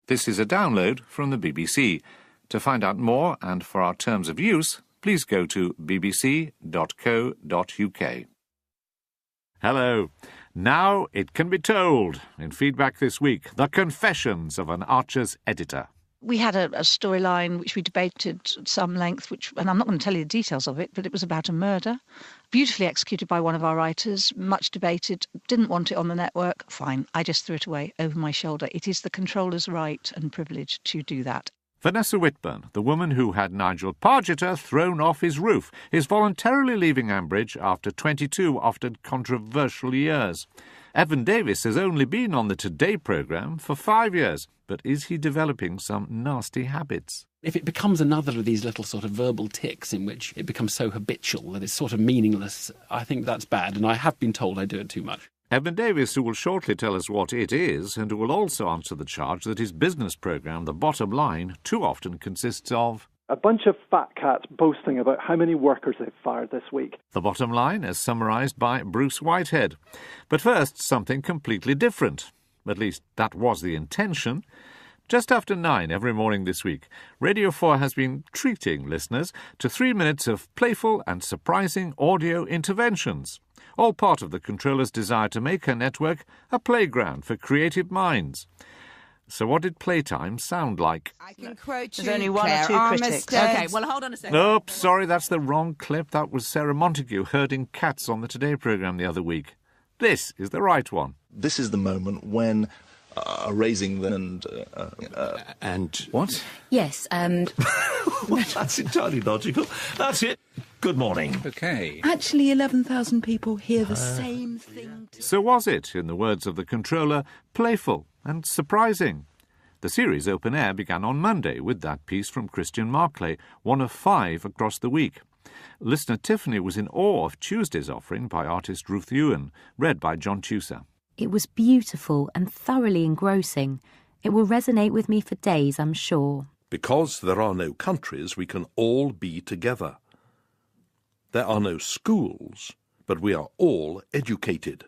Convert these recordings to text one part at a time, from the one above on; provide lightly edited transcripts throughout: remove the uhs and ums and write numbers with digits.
This is a download from the BBC. To find out more and for our terms of use, please go to bbc.co.uk. Hello. Now it can be told. In feedback this week, the confessions of an Archer's editor. We had a storyline which we debated at some length, and I'm not going to tell you the details of it, but it was about a murder, beautifully executed by one of our writers, much debated, didn't want it on the network. Fine, I just threw it away over my shoulder. It is the controller's right and privilege to do that. Vanessa Whitburn, the woman who had Nigel Pargeter thrown off his roof, is voluntarily leaving Ambridge after 22 often controversial years. Evan Davis has only been on the Today programme for 5 years, but is he developing some nasty habits? If it becomes another of these little sort of verbal tics in which it becomes so habitual that it's sort of meaningless, I think that's bad, and I have been told I do it too much. Evan Davis, who will shortly tell us what it is, and who will also answer the charge that his business programme, The Bottom Line, too often consists of a bunch of fat cats boasting about how many workers they've fired this week. The Bottom Line, as summarised by Bruce Whitehead. But first, something completely different. At least that was the intention. Just after 9 every morning this week, Radio 4 has been treating listeners to 3 minutes of playful and surprising audio interventions, all part of the controller's desire to make her network a playground for creative minds. So what did playtime sound like? I can quote you, There's only one Claire or two critics. Armistead. OK, well, hold on a second. Oops, sorry, that's the wrong clip. That was Sarah Montague herding cats on the Today programme the other week. This is the right one. This is the moment when raising them And what? Yes, and... Well, that's entirely logical. That's it. Good morning. OK. Actually, 11,000 people hear the same thing. So was it, in the words of the controller, playful and surprising? The series Open Air began on Monday with that piece from Christian Marclay, one of 5 across the week. Listener Tiffany was in awe of Tuesday's offering by artist Ruth Ewan, read by John Tusa. It was beautiful and thoroughly engrossing. It will resonate with me for days, I'm sure. Because there are no countries, we can all be together. There are no schools, but we are all educated.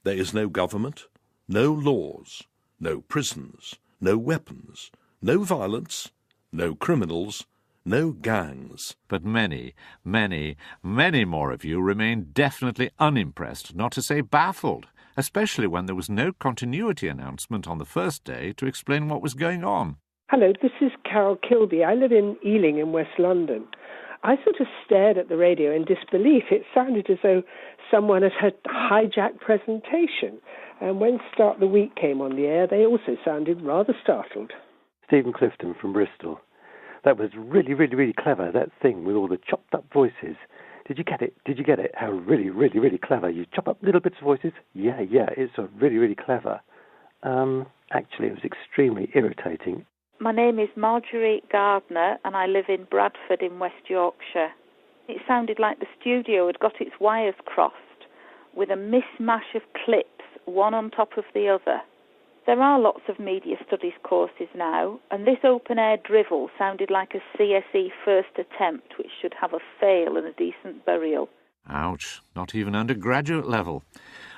There is no government, no laws, no prisons, no weapons, no violence, no criminals, no gangs. But many, many, many more of you remain definitely unimpressed, not to say baffled, especially when there was no continuity announcement on the first day to explain what was going on. Hello, this is Carol Kilby. I live in Ealing in West London. I sort of stared at the radio in disbelief. It sounded as though someone had hijacked presentation. And when Start the Week came on the air, they also sounded rather startled. Stephen Clifton from Bristol. That was really, really, really clever, that thing with all the chopped up voices. Did you get it? Did you get it? How really, really, really clever. You chop up little bits of voices. Yeah, it's really, really clever. Actually, it was extremely irritating. My name is Marjorie Gardner and I live in Bradford in West Yorkshire. It sounded like the studio had got its wires crossed with a mishmash of clips, one on top of the other. There are lots of media studies courses now, and this open-air drivel sounded like a CSE first attempt, which should have a fail and a decent burial. Ouch, not even undergraduate level.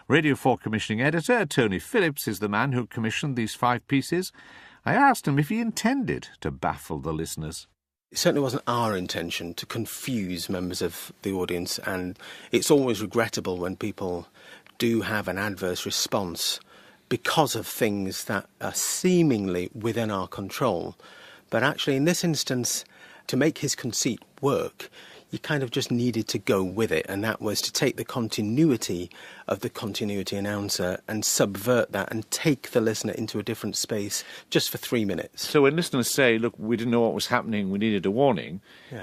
Radio 4 commissioning editor Tony Phillips is the man who commissioned these 5 pieces. I asked him if he intended to baffle the listeners. It certainly wasn't our intention to confuse members of the audience, and it's always regrettable when people do have an adverse response because of things that are seemingly within our control. But actually, in this instance, to make his conceit work, you kind of just needed to go with it, and that was to take the continuity of the continuity announcer and subvert that and take the listener into a different space just for 3 minutes. So when listeners say, look, we didn't know what was happening, we needed a warning,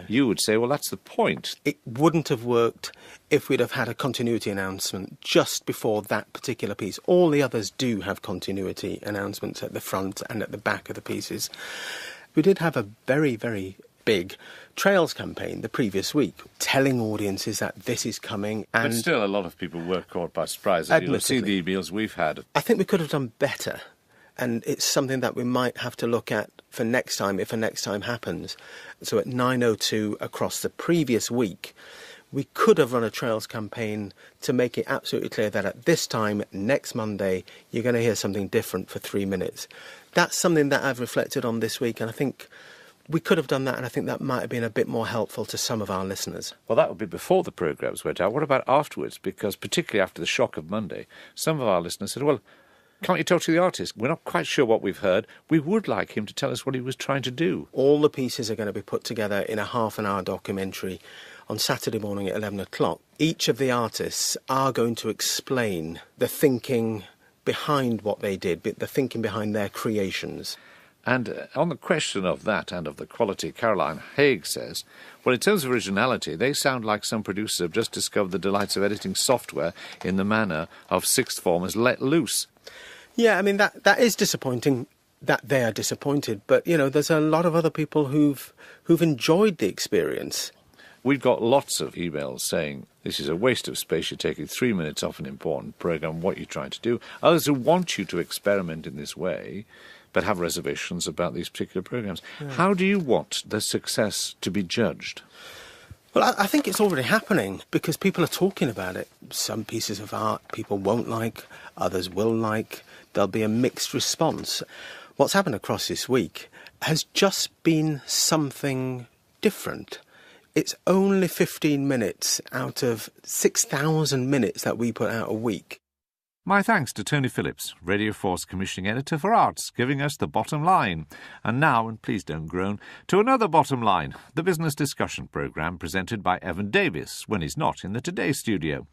you would say, well, that's the point. It wouldn't have worked if we'd have had a continuity announcement just before that particular piece. All the others do have continuity announcements at the front and at the back of the pieces. We did have a very, very big Trails campaign the previous week, telling audiences that this is coming. And but still, a lot of people were caught by surprise. You'll see the emails we've had. I think we could have done better, and it's something that we might have to look at for next time, if a next time happens. So at 9:02 across the previous week, we could have run a Trails campaign to make it absolutely clear that at this time, next Monday, you're going to hear something different for 3 minutes. That's something that I've reflected on this week, and I think we could have done that, and I think that might have been a bit more helpful to some of our listeners. Well, that would be before the programmes went out. What about afterwards? Because particularly after the shock of Monday, some of our listeners said, well, can't you talk to the artist? We're not quite sure what we've heard. We would like him to tell us what he was trying to do. All the pieces are going to be put together in a half-an-hour documentary on Saturday morning at 11 o'clock. Each of the artists are going to explain the thinking behind what they did, the thinking behind their creations. And on the question of that and of the quality, Caroline Haig says, well, in terms of originality, they sound like some producers have just discovered the delights of editing software in the manner of sixth formers let loose. Yeah, I mean, that is disappointing that they are disappointed, but, you know, there's a lot of other people who've enjoyed the experience. We've got lots of emails saying, this is a waste of space, you're taking 3 minutes off an important programme, what you're trying to do. Others who want you to experiment in this way, but have reservations about these particular programmes. Yeah. How do you want the success to be judged? Well, I think it's already happening because people are talking about it. Some pieces of art people won't like, others will like. There'll be a mixed response. What's happened across this week has just been something different. It's only 15 minutes out of 6,000 minutes that we put out a week. My thanks to Tony Phillips, Radio 4's Commissioning Editor for Arts, giving us the bottom line. And now, and please don't groan, to another bottom line, the business discussion programme presented by Evan Davis when he's not in the Today studio.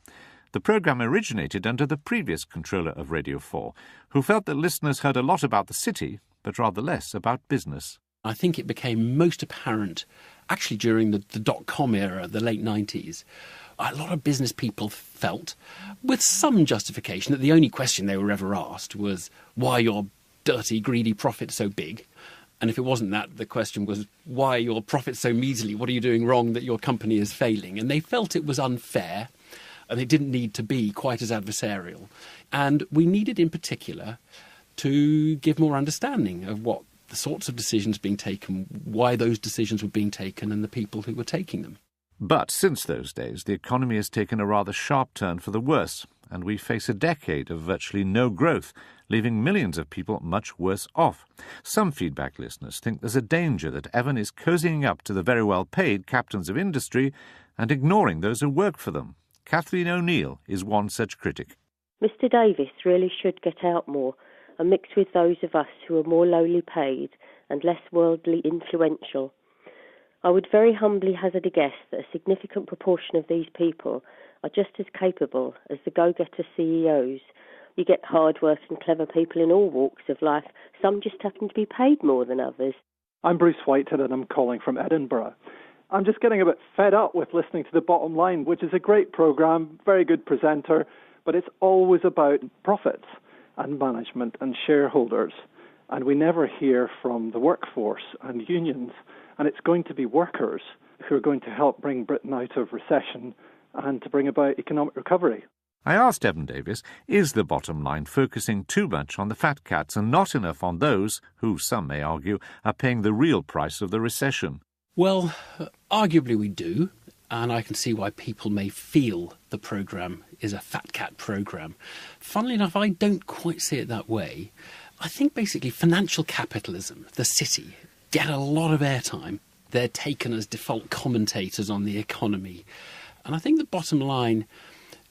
The programme originated under the previous controller of Radio 4, who felt that listeners heard a lot about the city, but rather less about business. I think it became most apparent, actually during the dot-com era, the late 90s. A lot of business people felt, with some justification, that the only question they were ever asked was, why are your dirty, greedy profits so big? And if it wasn't that, the question was, why are your profits so measly? What are you doing wrong that your company is failing? And they felt it was unfair, and it didn't need to be quite as adversarial. And we needed, in particular, to give more understanding of what the sorts of decisions being taken, why those decisions were being taken, and the people who were taking them. But since those days, the economy has taken a rather sharp turn for the worse, and we face a decade of virtually no growth, leaving millions of people much worse off. Some feedback listeners think there's a danger that Evan is cozying up to the very well-paid captains of industry and ignoring those who work for them. Kathleen O'Neill is one such critic. Mr Davis really should get out more and mix with those of us who are more lowly paid and less worldly influential. I would very humbly hazard a guess that a significant proportion of these people are just as capable as the go-getter CEOs. You get hard-working, clever people in all walks of life. Some just happen to be paid more than others. I'm Bruce Whitehead and I'm calling from Edinburgh. I'm just getting a bit fed up with listening to The Bottom Line, which is a great programme, very good presenter, but it's always about profits and management and shareholders. And we never hear from the workforce and unions. And it's going to be workers who are going to help bring Britain out of recession and to bring about economic recovery. I asked Evan Davis, is the bottom line focusing too much on the fat cats and not enough on those who, some may argue, are paying the real price of the recession? Well, arguably we do, and I can see why people may feel the programme is a fat cat programme. Funnily enough, I don't quite see it that way. I think basically financial capitalism, the city, get a lot of airtime. They're taken as default commentators on the economy. And I think the bottom line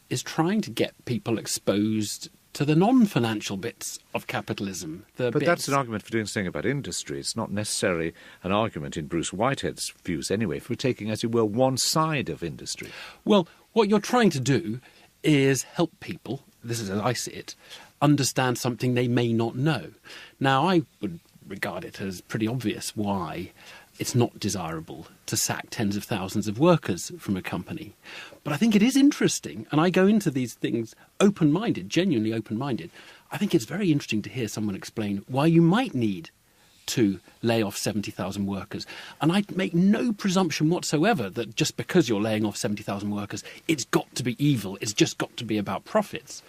is trying to get people exposed to the non-financial bits of capitalism. But that's an argument for doing something about industry. It's not necessarily an argument in Bruce Whitehead's views anyway, for taking, as it were, one side of industry. Well, what you're trying to do is help people, this is as I see it, understand something they may not know. Now, I would regard it as pretty obvious why it's not desirable to sack tens of thousands of workers from a company. But I think it is interesting, and I go into these things open-minded, genuinely open-minded. I think it's very interesting to hear someone explain why you might need to lay off 70,000 workers. And I make no presumption whatsoever that just because you're laying off 70,000 workers, it's got to be evil, it's just got to be about profits.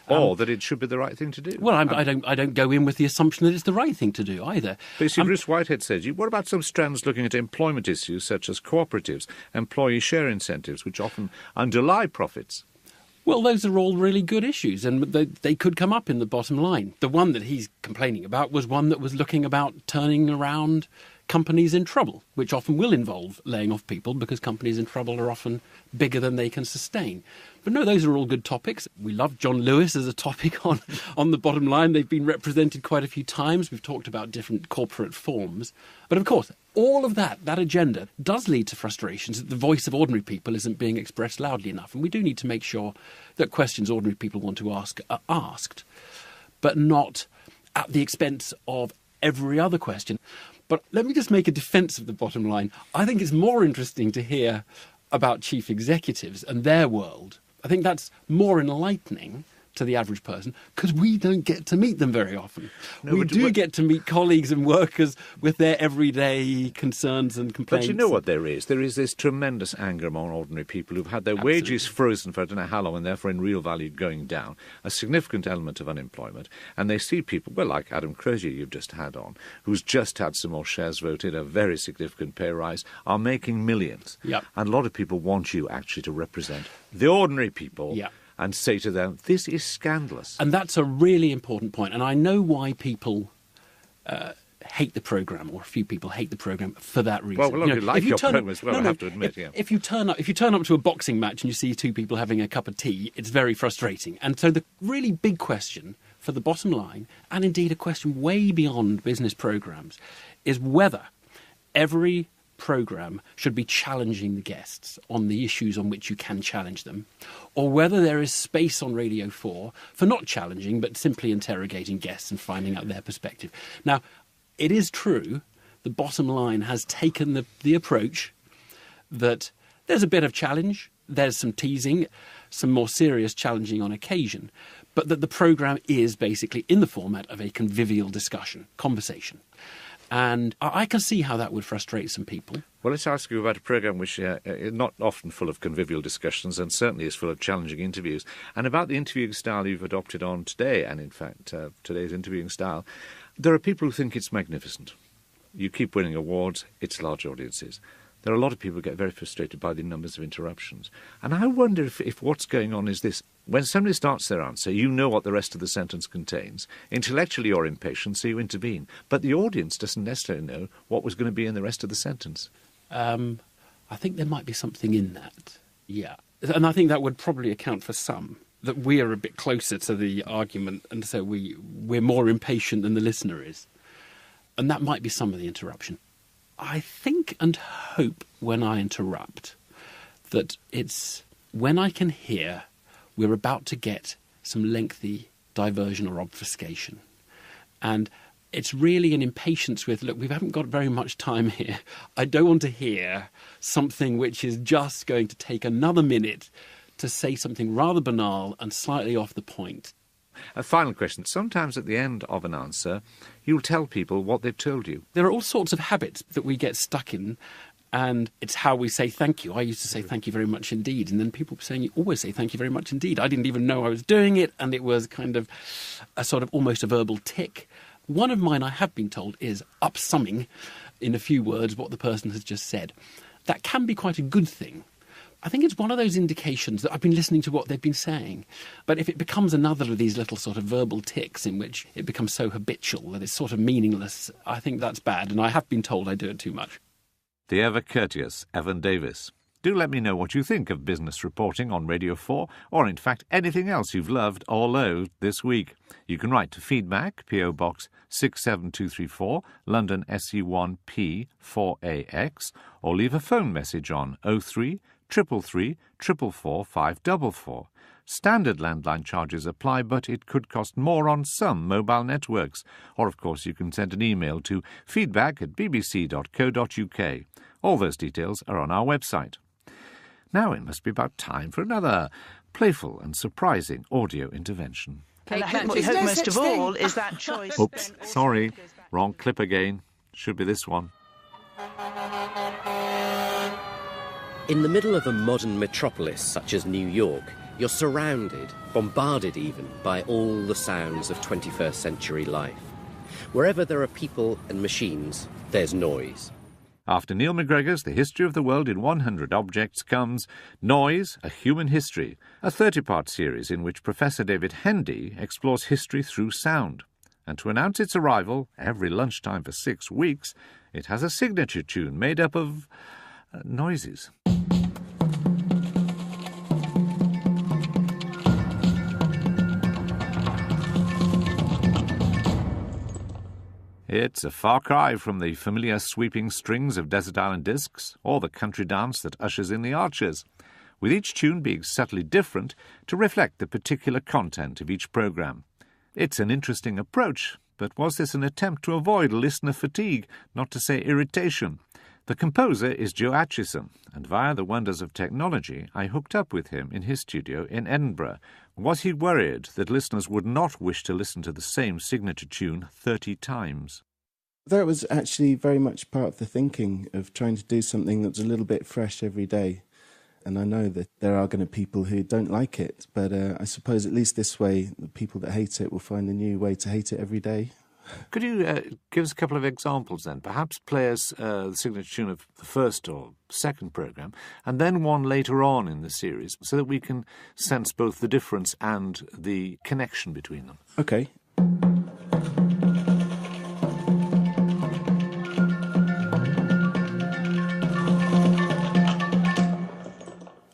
Or that it should be the right thing to do. Well, I don't go in with the assumption that it's the right thing to do either. But you see, Bruce Whitehead says, what about some strands looking at employment issues such as cooperatives, employee share incentives, which often underlie profits? Well, those are all really good issues, and they could come up in the bottom line. The one that he's complaining about was one that was looking about turning around companies in trouble, which often will involve laying off people because companies in trouble are often bigger than they can sustain. But no, those are all good topics. We love John Lewis as a topic on the Bottom Line. They've been represented quite a few times. We've talked about different corporate forms. But of course, all of that agenda does lead to frustrations that the voice of ordinary people isn't being expressed loudly enough. And we do need to make sure that questions ordinary people want to ask are asked, but not at the expense of every other question. But let me just make a defence of the Bottom Line. I think it's more interesting to hear about chief executives and their world. I think that's more enlightening to the average person because we don't get to meet them very often. No, we do get to meet colleagues and workers with their everyday concerns and complaints. But you know what there is? There is this tremendous anger among ordinary people who've had their wages frozen for I don't know how long and therefore in real value going down, a significant element of unemployment. And they see people, well, like Adam Crozier you've just had on, who's just had some more shares voted, a very significant pay rise, are making millions. Yep. And a lot of people want you actually to represent the ordinary people. Yep. And say to them, this is scandalous. And that's a really important point. And I know why people hate the programme, or a few people hate the programme for that reason. Well, you like your programme as well, I have to admit. If you turn up to a boxing match and you see two people having a cup of tea, it's very frustrating. And so the really big question for the Bottom Line, and indeed a question way beyond business programmes, is whether every programme should be challenging the guests on the issues on which you can challenge them, or whether there is space on Radio 4 for not challenging but simply interrogating guests and finding out their perspective. Now, it is true the Bottom Line has taken the approach that there's a bit of challenge, there's some teasing, some more serious challenging on occasion, but that the programme is basically in the format of a convivial discussion, conversation. And I can see how that would frustrate some people. Well, let's ask you about a programme which is not often full of convivial discussions and certainly is full of challenging interviews. And about the interviewing style you've adopted on today, and in fact today's interviewing style, there are people who think it's magnificent. You keep winning awards, it's large audiences. There are a lot of people who get very frustrated by the numbers of interruptions. And I wonder if what's going on is this. When somebody starts their answer, you know what the rest of the sentence contains. Intellectually you're impatient, so you intervene. But the audience doesn't necessarily know what was going to be in the rest of the sentence. I think there might be something in that, yeah. And I think that would probably account for some, that we are a bit closer to the argument, and so we're more impatient than the listener is. And that might be some of the interruption. I think and hope when I interrupt that it's when I can hear we're about to get some lengthy diversion or obfuscation. And it's really an impatience with, look, we haven't got very much time here. I don't want to hear something which is just going to take another minute to say something rather banal and slightly off the point. A final question. Sometimes at the end of an answer, you'll tell people what they've told you. There are all sorts of habits that we get stuck in, and it's how we say thank you. I used to say thank you very much indeed, and then people were saying you always say thank you very much indeed. I didn't even know I was doing it, and it was kind of a sort of almost a verbal tick. One of mine, I have been told, is upsumming in a few words what the person has just said. That can be quite a good thing. I think it's one of those indications that I've been listening to what they've been saying. But if it becomes another of these little sort of verbal ticks in which it becomes so habitual that it's sort of meaningless, I think that's bad. And I have been told I do it too much. The ever-courteous Evan Davis. Do let me know what you think of business reporting on Radio 4, or in fact anything else you've loved or loathed this week. You can write to feedback, P.O. Box 67234, London SE1P 4AX, or leave a phone message on 03 333 444 544. Standard landline charges apply, but it could cost more on some mobile networks. Or, of course, you can send an email to feedback@bbc.co.uk. All those details are on our website. Now it must be about time for another playful and surprising audio intervention. And I think what we hope most of all is that choice. Oops, sorry, wrong clip again. Should be this one. In the middle of a modern metropolis such as New York, you're surrounded, bombarded even, by all the sounds of 21st century life. Wherever there are people and machines, there's noise. After Neil McGregor's The History of the World in 100 Objects comes Noise, A Human History, a 30-part series in which Professor David Hendy explores history through sound. And to announce its arrival, every lunchtime for 6 weeks, it has a signature tune made up of noises. It's a far cry from the familiar sweeping strings of Desert Island Discs or the country dance that ushers in the Archers, with each tune being subtly different to reflect the particular content of each programme. It's an interesting approach, but was this an attempt to avoid listener fatigue, not to say irritation? The composer is Joe Atchison, and via the wonders of technology, I hooked up with him in his studio in Edinburgh. Was he worried that listeners would not wish to listen to the same signature tune 30 times? That was actually very much part of the thinking of trying to do something that's a little bit fresh every day. And I know that there are going to be people who don't like it, but I suppose at least this way, the people that hate it will find a new way to hate it every day. Could you give us a couple of examples then? Perhaps play us the signature tune of the first or second programme, and then one later on in the series, so that we can sense both the difference and the connection between them. OK.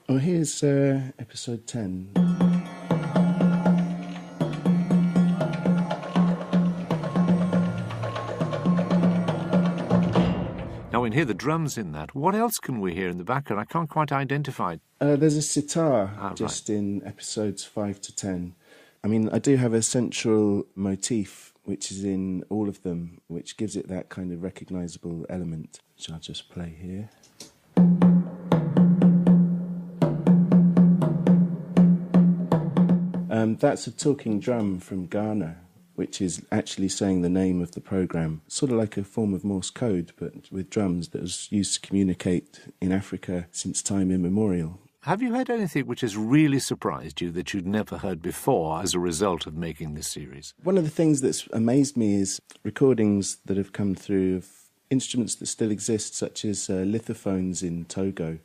Well, here's episode 10. Now, we can hear the drums in that. What else can we hear in the background? I can't quite identify. There's a sitar right. In episodes 5 to 10. I mean, I do have a central motif, which is in all of them, which gives it that kind of recognisable element, which I'll just play here. That's a talking drum from Ghana, which is actually saying the name of the programme, sort of like a form of Morse code, but with drums that was used to communicate in Africa since time immemorial. Have you heard anything which has really surprised you that you'd never heard before as a result of making this series? One of the things that's amazed me is recordings that have come through of instruments that still exist, such as lithophones in Togo,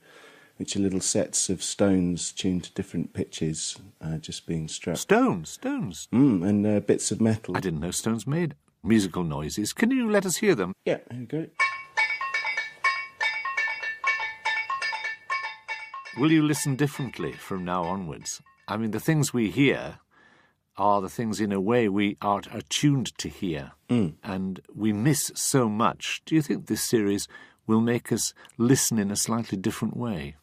which are little sets of stones tuned to different pitches, just being struck. Stones? And bits of metal. I didn't know stones made musical noises. Can you let us hear them? Yeah, here we go. Will you listen differently from now onwards? I mean, the things we hear are the things, in a way, we are attuned to hear, and we miss so much. Do you think this series will make us listen in a slightly different way?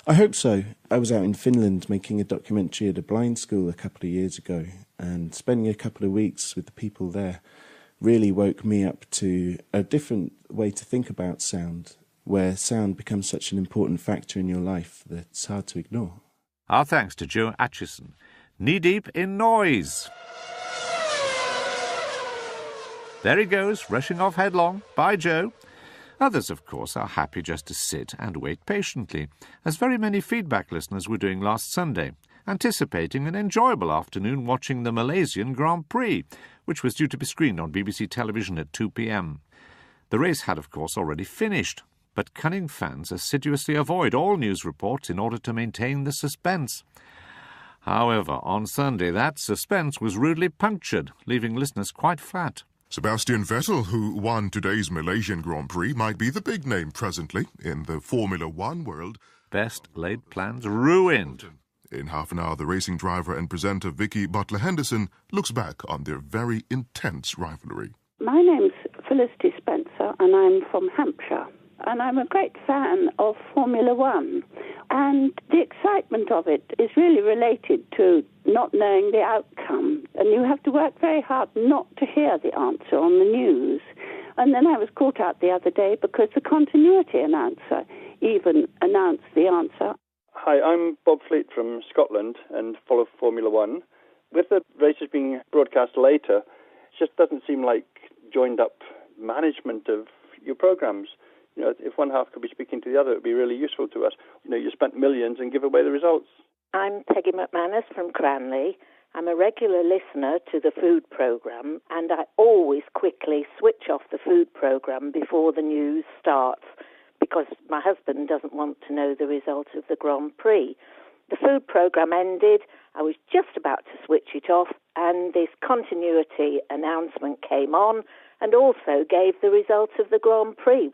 I hope so. I was out in Finland making a documentary at a blind school a couple of years ago, and spending a couple of weeks with the people there really woke me up to a different way to think about sound, where sound becomes such an important factor in your life that it's hard to ignore. Our thanks to Joe Atchison, knee-deep in noise. There he goes, rushing off headlong. Bye, Joe. Others, of course, are happy just to sit and wait patiently, as very many feedback listeners were doing last Sunday, anticipating an enjoyable afternoon watching the Malaysian Grand Prix, which was due to be screened on BBC television at 2 p.m. The race had, of course, already finished, but cunning fans assiduously avoid all news reports in order to maintain the suspense. However, on Sunday, that suspense was rudely punctured, leaving listeners quite flat. Sebastian Vettel, who won today's Malaysian Grand Prix, might be the big name presently in the Formula One world. Best laid plans ruined. In half an hour, the racing driver and presenter Vicky Butler-Henderson looks back on their very intense rivalry. My name's Felicity Spencer, and I'm from Hampshire. And I'm a great fan of Formula One. And the excitement of it is really related to not knowing the outcome. And you have to work very hard not to hear the answer on the news. And then I was caught out the other day because the continuity announcer even announced the answer. Hi, I'm Bob Fleet from Scotland and follow Formula One. With the races being broadcast later, it just doesn't seem like joined-up management of your programmes. You know, if one half could be speaking to the other, it would be really useful to us. You know, you spent millions and give away the results. I'm Peggy McManus from Cranley. I'm a regular listener to the food programme, and I always quickly switch off the food programme before the news starts because my husband doesn't want to know the result of the Grand Prix. The food programme ended. I was just about to switch it off, and this continuity announcement came on and also gave the results of the Grand Prix.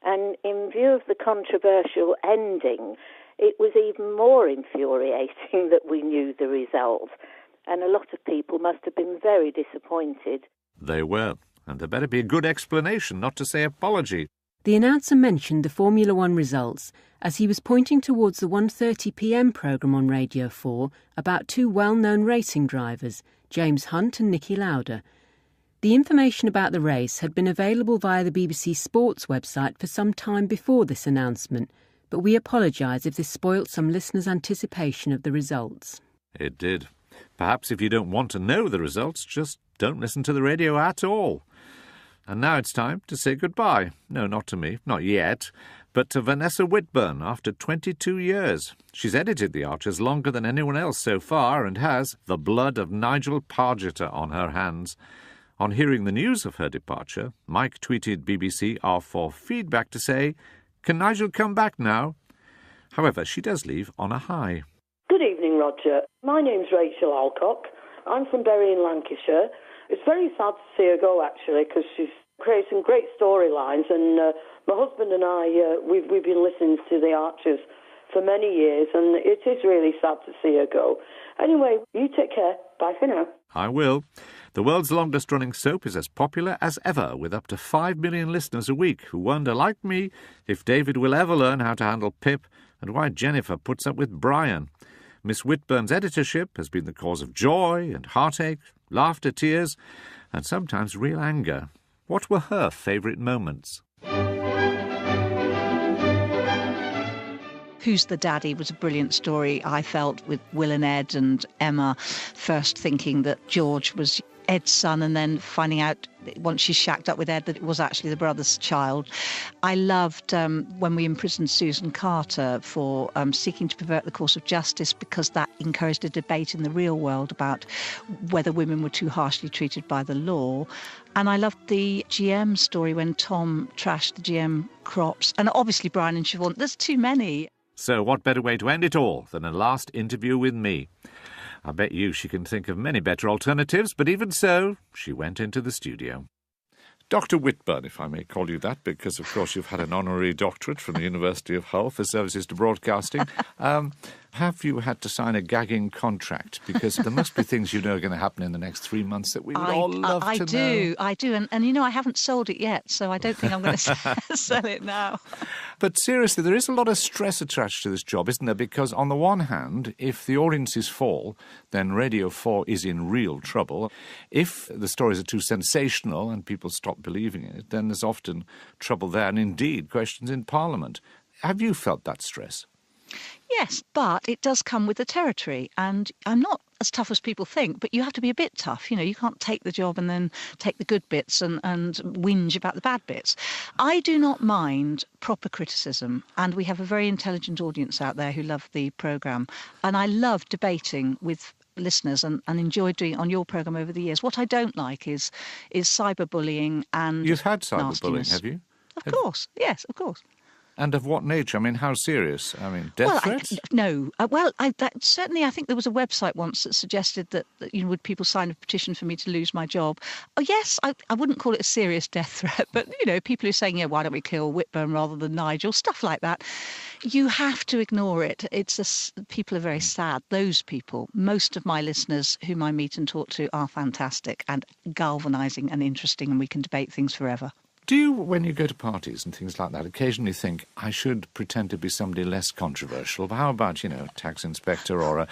And in view of the controversial ending, it was even more infuriating that we knew the result. And a lot of people must have been very disappointed. They were, and there better be a good explanation, not to say apology. The announcer mentioned the Formula One results as he was pointing towards the 1:30pm programme on Radio 4 about two well-known racing drivers, James Hunt and Niki Lauda. The information about the race had been available via the BBC Sports website for some time before this announcement, but we apologise if this spoilt some listeners' anticipation of the results. It did. Perhaps if you don't want to know the results, just don't listen to the radio at all. And now it's time to say goodbye. No, not to me, not yet, but to Vanessa Whitburn after 22 years. She's edited The Archers longer than anyone else so far and has the blood of Nigel Pargeter on her hands. On hearing the news of her departure, Mike tweeted BBC R4 feedback to say, "Can Nigel come back now?" However, she does leave on a high. Good evening, Roger. My name's Rachel Alcock. I'm from Bury in Lancashire. It's very sad to see her go, actually, because she's created some great storylines, and my husband and I, we've been listening to The Archers for many years, and it is really sad to see her go. Anyway, you take care. Bye for now. I will. The world's longest-running soap is as popular as ever, with up to 5 million listeners a week who wonder, like me, if David will ever learn how to handle Pip and why Jennifer puts up with Brian. Miss Whitburn's editorship has been the cause of joy and heartache, laughter, tears, and sometimes real anger. What were her favourite moments? Who's the Daddy was a brilliant story, I felt, with Will and Ed and Emma first thinking that George was Ed's son and then finding out once she shacked up with Ed that it was actually the brother's child. I loved when we imprisoned Susan Carter for seeking to pervert the course of justice, because that encouraged a debate in the real world about whether women were too harshly treated by the law. And I loved the GM story when Tom trashed the GM crops. And obviously Brian and Siobhan, there's too many. So what better way to end it all than a last interview with me? I bet you she can think of many better alternatives, but even so, she went into the studio. Dr. Whitburn, if I may call you that, because, of course, you've had an honorary doctorate from the University of Hull for services to broadcasting. Have you had to sign a gagging contract? Because there must be things you know are going to happen in the next 3 months that we would all love to know. I do. And, you know, I haven't sold it yet, so I don't think I'm going to sell it now. But seriously, there is a lot of stress attached to this job, isn't there? Because on the one hand, if the audiences fall, then Radio 4 is in real trouble. If the stories are too sensational and people stop believing it, then there's often trouble there, and indeed questions in Parliament. Have you felt that stress? Yes, but it does come with the territory, and I'm not as tough as people think, but you have to be a bit tough. You know, you can't take the job and then take the good bits and whinge about the bad bits. I do not mind proper criticism, and we have a very intelligent audience out there who love the programme, and I love debating with listeners and enjoyed doing it on your programme over the years. What I don't like is cyberbullying and You've had cyberbullying, nastiness. have you? Of course, yes, of course. And of what nature? I mean, how serious? I mean, death threats? No. Certainly I think there was a website once that suggested that would people sign a petition for me to lose my job? Oh, yes, I wouldn't call it a serious death threat, but, people who are saying, why don't we kill Whitburn rather than Nigel, stuff like that. You have to ignore it. People are very sad. Those people, most of my listeners whom I meet and talk to are fantastic and galvanising and interesting, and we can debate things forever. Do you, when you go to parties and things like that, occasionally think, I should pretend to be somebody less controversial? How about, a tax inspector or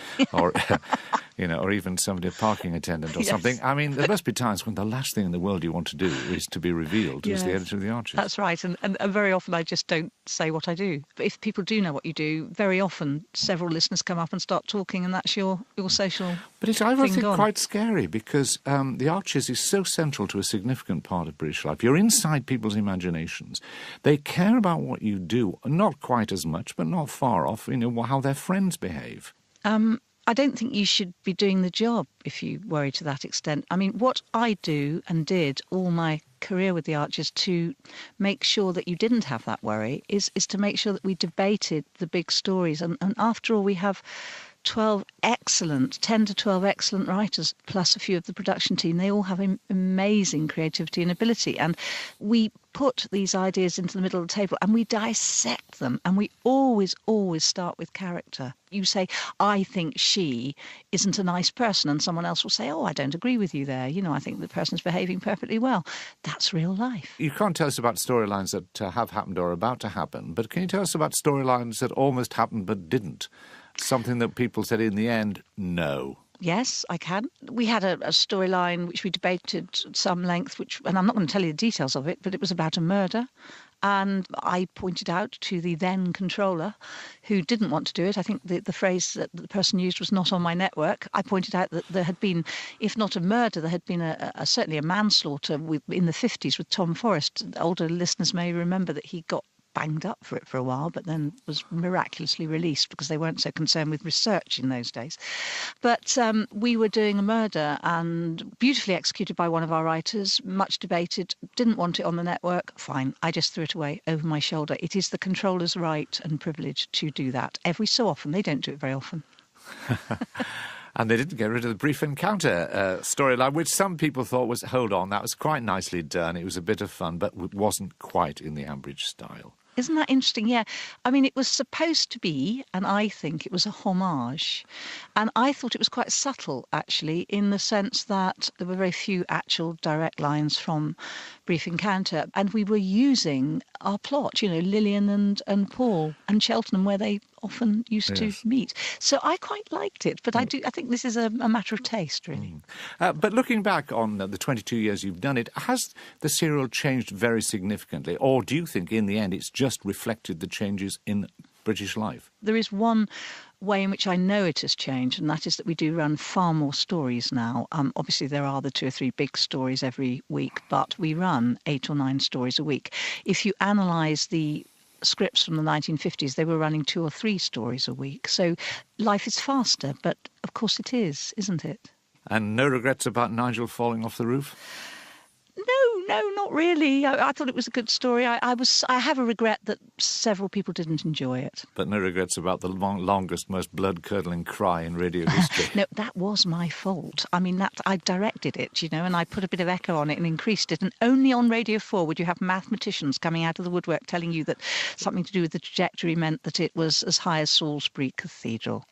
even somebody, a parking attendant or something? I mean, there must be times when the last thing in the world you want to do is to be revealed as the editor of The Archers. That's right, and very often I just don't say what I do. But if people do know what you do, very often several listeners come up and start talking, and that's your social But it's, I think, quite scary, because The Archers is so central to a significant part of British life. You're inside people's imaginations. They care about what you do, not quite as much, but not far off, how their friends behave. I don't think you should be doing the job if you worry to that extent. I mean, what I do and did all my career with the Archers to make sure that you didn't have that worry is to make sure that we debated the big stories. And after all, we have 10 to 12 excellent writers, plus a few of the production team. They all have amazing creativity and ability. And we put these ideas into the middle of the table and we dissect them. And we always start with character. You say, I think she isn't a nice person. And someone else will say, oh, I don't agree with you there. You know, I think the person's behaving perfectly well. That's real life. You can't tell us about storylines that have happened or are about to happen, but can you tell us about storylines that almost happened but didn't? Something that people said in the end, no. Yes, I can. We had a storyline which we debated at some length, and I'm not going to tell you the details of it, but it was about a murder. And I pointed out to the then controller, who didn't want to do it. I think the phrase that the person used was not on my network. I pointed out that there had been, if not a murder, there had been certainly a manslaughter in the 50s with Tom Forrest. Older listeners may remember that he got banged up for it for a while, but then was miraculously released because they weren't so concerned with research in those days. But we were doing a murder, and beautifully executed by one of our writers, much debated, didn't want it on the network. Fine, I just threw it away over my shoulder. It is the controller's right and privilege to do that. Every so often, they don't do it very often. And they didn't get rid of the brief encounter storyline, which some people thought was, hold on, that was quite nicely done. It was a bit of fun, but it wasn't quite in the Ambridge style. Isn't that interesting? Yeah. I mean, it was supposed to be, and I think it was a homage. And I thought it was quite subtle, actually, in the sense that there were very few actual direct lines from Brief Encounter. And we were using our plot, you know, Lillian and Paul and Cheltenham, where they often used to meet. So I quite liked it, but I think this is a matter of taste, really. But looking back on the 22 years you've done it, has the serial changed very significantly? Or do you think, in the end, it's just reflected the changes in British life? There is one way in which I know it has changed, and that is that we do run far more stories now. Obviously, there are the 2 or 3 big stories every week, but we run 8 or 9 stories a week. If you analyse the scripts from the 1950s, they were running 2 or 3 stories a week. So life is faster, but of course it is, isn't it? And no regrets about Nigel falling off the roof? No, not really. I thought it was a good story. I have a regret that several people didn't enjoy it. But no regrets about the longest, most blood-curdling cry in radio history. No, that was my fault. I mean, I directed it, you know, and I put a bit of echo on it and increased it. And only on Radio 4 would you have mathematicians coming out of the woodwork telling you that something to do with the trajectory meant that it was as high as Salisbury Cathedral.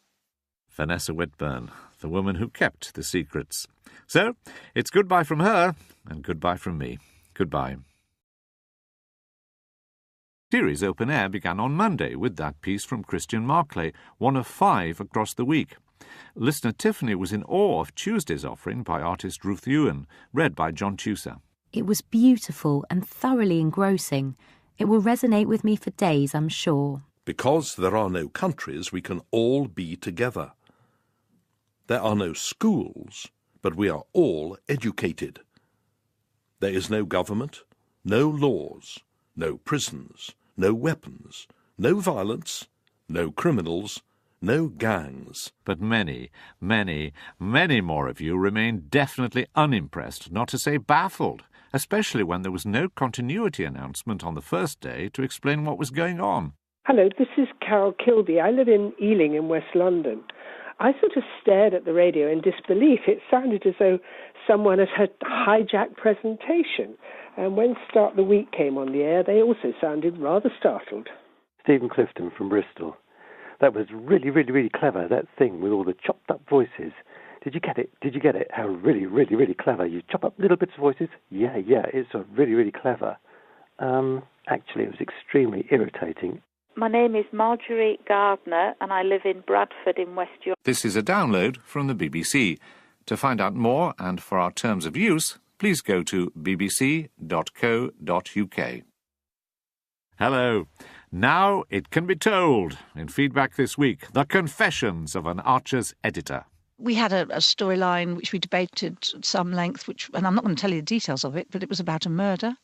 Vanessa Whitburn, the woman who kept the secrets. So, it's goodbye from her, and goodbye from me. Goodbye. Series Open Air began on Monday with that piece from Christian Marclay, one of 5 across the week. Listener Tiffany was in awe of Tuesday's offering by artist Ruth Ewan, read by John Tusa. It was beautiful and thoroughly engrossing. It will resonate with me for days, I'm sure. Because there are no countries, we can all be together. There are no schools, but we are all educated. There is no government, no laws, no prisons, no weapons, no violence, no criminals, no gangs. But many, many, many more of you remain definitely unimpressed, not to say baffled, especially when there was no continuity announcement on the first day to explain what was going on. Hello, this is Carol Kilby. I live in Ealing in West London. I sort of stared at the radio in disbelief. It sounded as though someone had hijacked presentation. And when Start the Week came on the air, they also sounded rather startled. Stephen Clifton from Bristol. That was really, really, really clever, that thing with all the chopped up voices. Did you get it? Did you get it? How really, really, really clever. You chop up little bits of voices. Yeah, it's really, really clever. Actually, it was extremely irritating. My name is Marjorie Gardner, and I live in Bradford in West Yorkshire. This is a download from the BBC. To find out more and for our terms of use, please go to bbc.co.uk. Hello. Now it can be told. In feedback this week, the confessions of an Archer's editor. We had a storyline which we debated at some length, and I'm not going to tell you the details of it, but it was about a murder,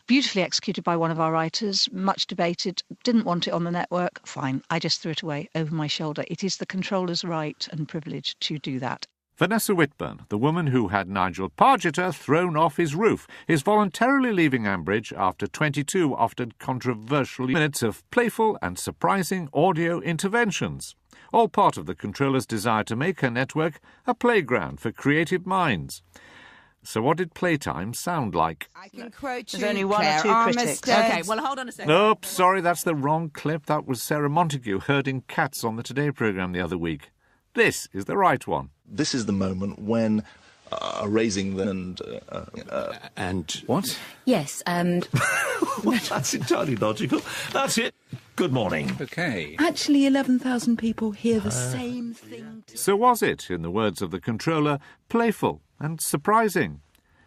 beautifully executed by one of our writers, much debated, didn't want it on the network. Fine, I just threw it away over my shoulder. It is the controller's right and privilege to do that. Vanessa Whitburn, the woman who had Nigel Pargeter thrown off his roof, is voluntarily leaving Ambridge after 22 often controversial minutes of playful and surprising audio interventions, all part of the controller's desire to make her network a playground for creative minds. So what did playtime sound like? I can quote you, There's only one Claire or two critics. Armistead. Okay, well, hold on a second. Nope, sorry, that's the wrong clip. That was Sarah Montague herding cats on the Today programme the other week. This is the right one. This is the moment when raising them and what? Yes, Well, that's entirely logical. That's it. Good morning. Okay. Actually, 11,000 people hear the same thing. So was it, in the words of the controller, playful and surprising?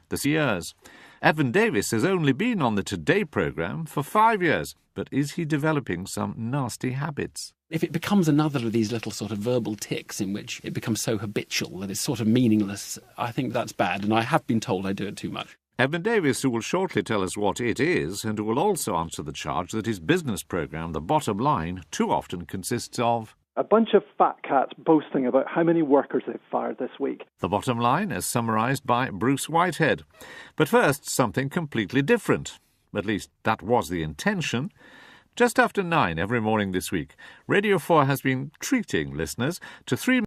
This years. Evan Davis has only been on the Today programme for 5 years, but is he developing some nasty habits? If it becomes another of these little sort of verbal tics in which it becomes so habitual that it's sort of meaningless, I think that's bad, and I have been told I do it too much. Evan Davis, who will shortly tell us what it is, and who will also answer the charge that his business programme, The Bottom Line, too often consists of a bunch of fat cats boasting about how many workers they've fired this week. The Bottom Line, as summarised by Bruce Whitehead. But first, something completely different. At least that was the intention. Just after 9 every morning this week, Radio 4 has been treating listeners to 3